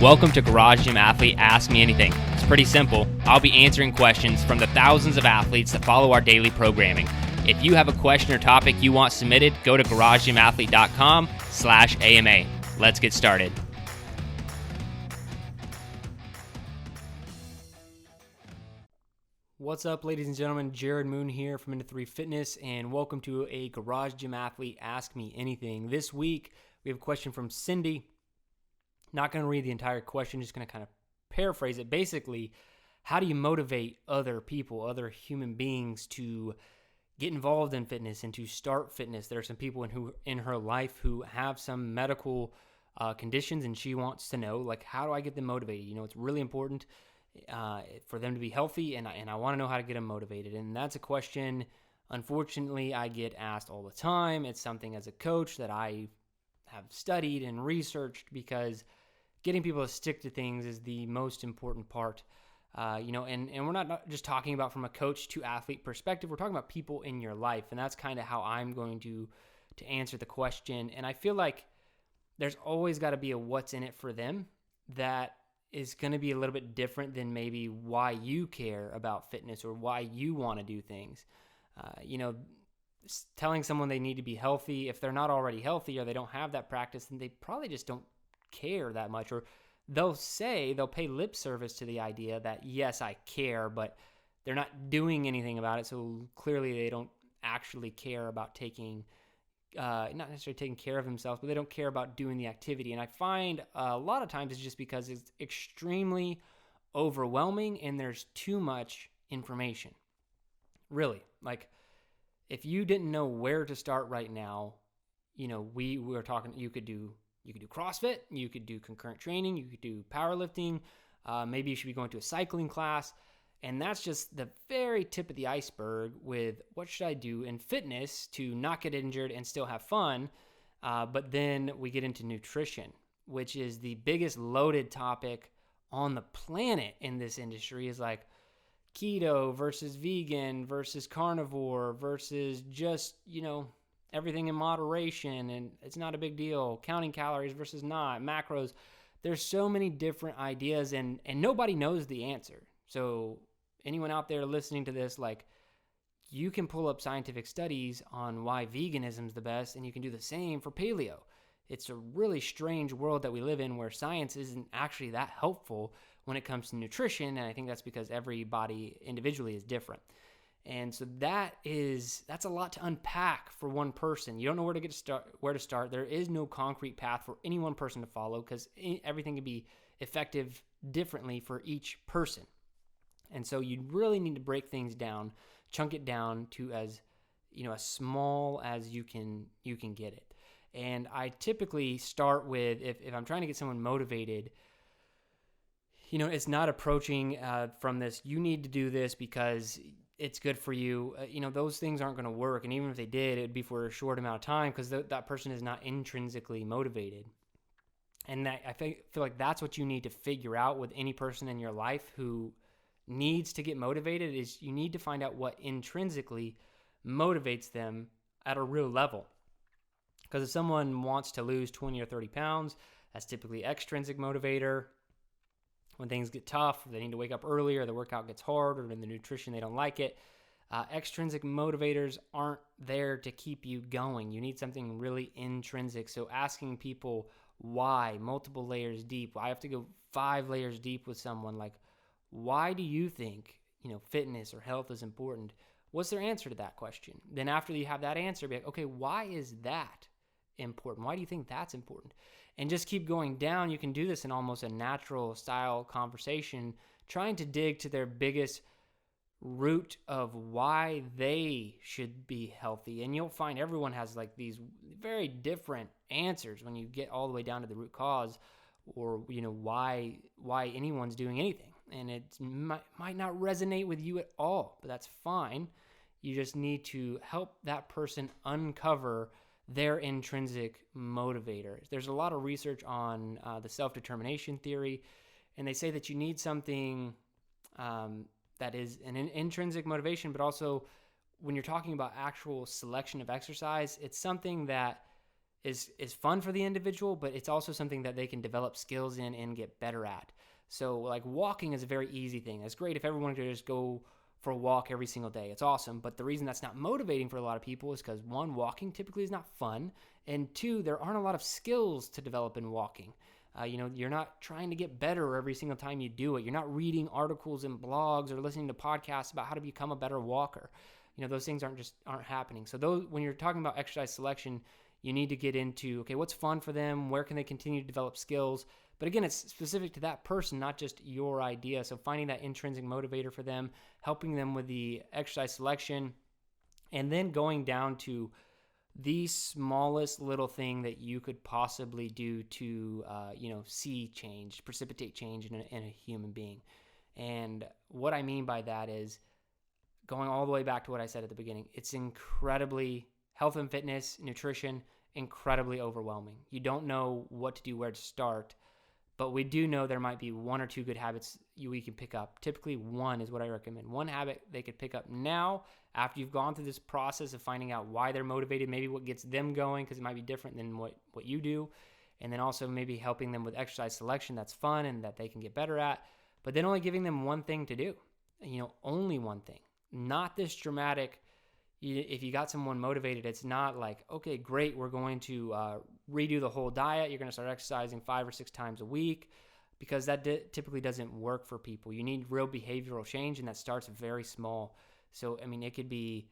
Welcome to Garage Gym Athlete Ask Me Anything. It's pretty simple. I'll be answering questions from the thousands of athletes that follow our daily programming. If you have a question or topic you want submitted, go to garagegymathlete.com/AMA. Let's get started. What's up, ladies and gentlemen? Jerred Moon here from Into 3 Fitness, and welcome to a Garage Gym Athlete Ask Me Anything. This week, we have a question from Cindy. Not going to read the entire question, just going to kind of paraphrase it. Basically, how do you motivate other people, other human beings to get involved in fitness and to start fitness? There are some people in her life who have some medical conditions, and she wants to know, like, how do I get them motivated? You know, it's really important for them to be healthy, and I want to know how to get them motivated. And that's a question, unfortunately, I get asked all the time. It's something as a coach that I have studied and researched, because getting people to stick to things is the most important part. And we're not just talking about from a coach to athlete perspective. We're talking about people in your life, and that's kind of how I'm going to answer the question. And I feel like there's always got to be a what's in it for them that is going to be a little bit different than maybe why you care about fitness or why you want to do things. Telling someone they need to be healthy, if they're not already healthy or they don't have that practice, then they probably just don't care that much. Or they'll pay lip service to the idea that, yes, I care, but they're not doing anything about it. So clearly they don't actually care about not necessarily taking care of themselves, but they don't care about doing the activity. And I find a lot of times it's just because it's extremely overwhelming and there's too much information. Really, like, if you didn't know where to start right now, we were talking, you could do CrossFit, you could do concurrent training, you could do powerlifting, maybe you should be going to a cycling class. And that's just the very tip of the iceberg with what should I do in fitness to not get injured and still have fun. But then we get into nutrition, which is the biggest loaded topic on the planet in this industry. Is like keto versus vegan versus carnivore versus just, everything in moderation, and it's not a big deal. Counting calories versus not, macros. There's so many different ideas, and nobody knows the answer. So anyone out there listening to this, like, you can pull up scientific studies on why veganism is the best, and you can do the same for paleo. It's a really strange world that we live in where science isn't actually that helpful when it comes to nutrition, and I think that's because every body individually is different. And so that's a lot to unpack for one person. You don't know where to start. There is no concrete path for any one person to follow, because everything can be effective differently for each person. And so you really need to break things down, chunk it down to as small as you can get it. And I typically start with, if I'm trying to get someone motivated, it's not approaching from this, you need to do this because it's good for you. Those things aren't going to work. And even if they did, it would be for a short amount of time, because that person is not intrinsically motivated. And I feel like that's what you need to figure out with any person in your life who needs to get motivated, is you need to find out what intrinsically motivates them at a real level. Because if someone wants to lose 20 or 30 pounds, that's typically extrinsic motivator. When things get tough, they need to wake up earlier, the workout gets hard, or in the nutrition they don't like it. Extrinsic motivators aren't there to keep you going. You need something really intrinsic. So asking people why, multiple layers deep. I have to go 5 layers deep with someone. Like, why do you think, fitness or health is important? What's their answer to that question? Then after you have that answer, be like, okay, why is that important? Why do you think that's important? And just keep going down. You can do this in almost a natural style conversation, trying to dig to their biggest root of why they should be healthy. And you'll find everyone has like these very different answers when you get all the way down to the root cause, or why anyone's doing anything. And it might not resonate with you at all, but that's fine. You just need to help that person uncover their intrinsic motivators. There's a lot of research on the self-determination theory, and they say that you need something that is an intrinsic motivation, but also when you're talking about actual selection of exercise, it's something that is fun for the individual, but it's also something that they can develop skills in and get better at. So like walking is a very easy thing. It's great if everyone could just go for a walk every single day. It's awesome. But the reason that's not motivating for a lot of people is because, one, walking typically is not fun. And two, there aren't a lot of skills to develop in walking. You're not trying to get better every single time you do it. You're not reading articles and blogs or listening to podcasts about how to become a better walker. Those things aren't happening. So when you're talking about exercise selection, you need to get into, okay, what's fun for them? Where can they continue to develop skills? But again, it's specific to that person, not just your idea. So finding that intrinsic motivator for them, helping them with the exercise selection, and then going down to the smallest little thing that you could possibly do to, see change, precipitate change in a human being. And what I mean by that is going all the way back to what I said at the beginning. It's incredibly, health and fitness, nutrition, incredibly overwhelming. You don't know what to do, where to start. But we do know there might be one or two good habits we can pick up. Typically, one is what I recommend. One habit they could pick up now after you've gone through this process of finding out why they're motivated, maybe what gets them going, because it might be different than what you do. And then also maybe helping them with exercise selection that's fun and that they can get better at. But then only giving them one thing to do. Only one thing. Not this dramatic. If you got someone motivated, it's not like, okay, great, we're going to redo the whole diet. You're going to start exercising 5 or 6 times a week, because that typically doesn't work for people. You need real behavioral change, and that starts very small. So, it could be,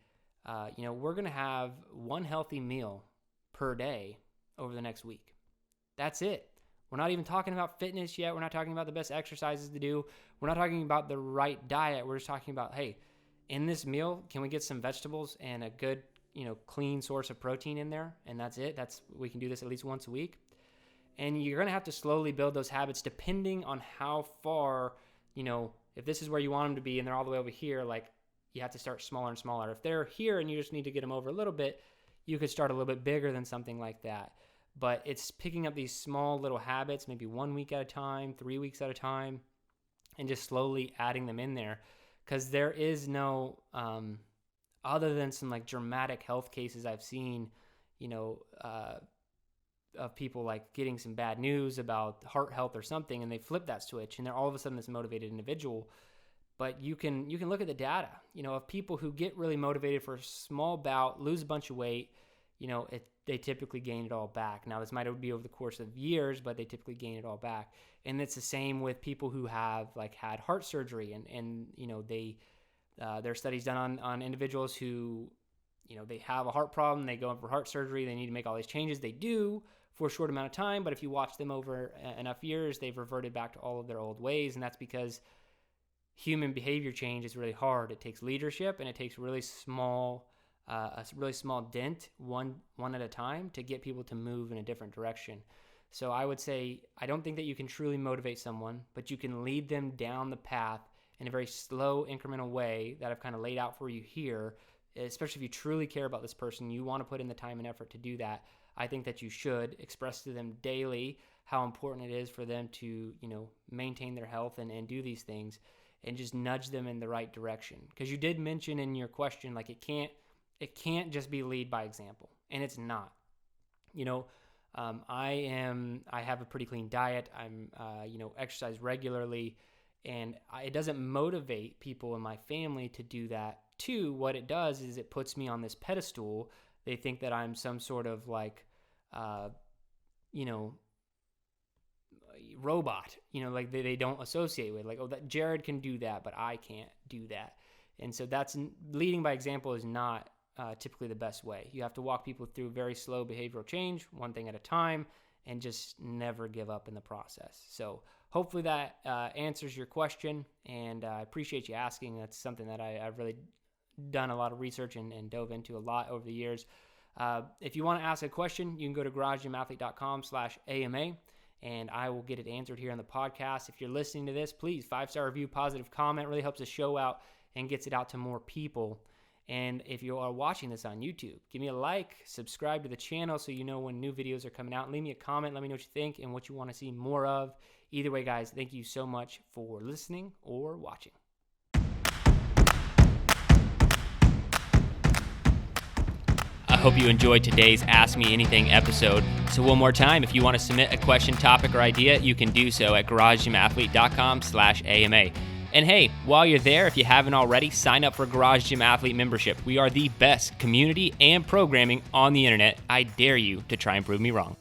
we're going to have one healthy meal per day over the next week. That's it. We're not even talking about fitness yet. We're not talking about the best exercises to do. We're not talking about the right diet. We're just talking about, hey, in this meal, can we get some vegetables and a good, clean source of protein in there? And that's it. We can do this at least once a week. And you're going to have to slowly build those habits depending on how far, if this is where you want them to be and they're all the way over here, like you have to start smaller and smaller. If they're here and you just need to get them over a little bit, you could start a little bit bigger than something like that. But it's picking up these small little habits, maybe 1 week at a time, 3 weeks at a time, and just slowly adding them in there. Because there is no, other than some like dramatic health cases I've seen, of people like getting some bad news about heart health or something, and they flip that switch, and they're all of a sudden this motivated individual. But you can look at the data, of people who get really motivated for a small bout, lose a bunch of weight, they typically gain it all back. Now, this might be over the course of years, but they typically gain it all back. And it's the same with people who have like had heart surgery, and they there are studies done on individuals who, they have a heart problem, they go in for heart surgery, they need to make all these changes. They do for a short amount of time, but if you watch them over enough years, they've reverted back to all of their old ways, and that's because human behavior change is really hard. It takes leadership, and it takes a really small dent, one at a time, to get people to move in a different direction. So I would say, I don't think that you can truly motivate someone, but you can lead them down the path in a very slow, incremental way that I've kind of laid out for you here, especially if you truly care about this person, you want to put in the time and effort to do that. I think that you should express to them daily how important it is for them to, maintain their health and do these things, and just nudge them in the right direction. Because you did mention in your question, like it can't just be lead by example, and it's not. I have a pretty clean diet. I'm exercise regularly, and it doesn't motivate people in my family to do that too. What it does is it puts me on this pedestal. They think that I'm some sort of like, robot, like they don't associate with, like, oh, that Jerred can do that, but I can't do that. And so that's leading by example is not typically the best way. You have to walk people through very slow behavioral change, one thing at a time, and just never give up in the process. So hopefully that answers your question, and I appreciate you asking. That's something that I've really done a lot of research and dove into a lot over the years. If you want to ask a question, you can go to garagegymathlete.com/AMA, and I will get it answered here on the podcast. If you're listening to this, please 5-star review, positive comment, really helps the show out and gets it out to more people. And if you are watching this on YouTube, give me a like, subscribe to the channel so you know when new videos are coming out. Leave me a comment. Let me know what you think and what you want to see more of. Either way, guys, thank you so much for listening or watching. hope you enjoyed today's Ask Me Anything episode. So one more time, if you want to submit a question, topic, or idea, you can do so at garagegymathlete.com/AMA. And hey, while you're there, if you haven't already, sign up for Garage Gym Athlete membership. We are the best community and programming on the internet. I dare you to try and prove me wrong.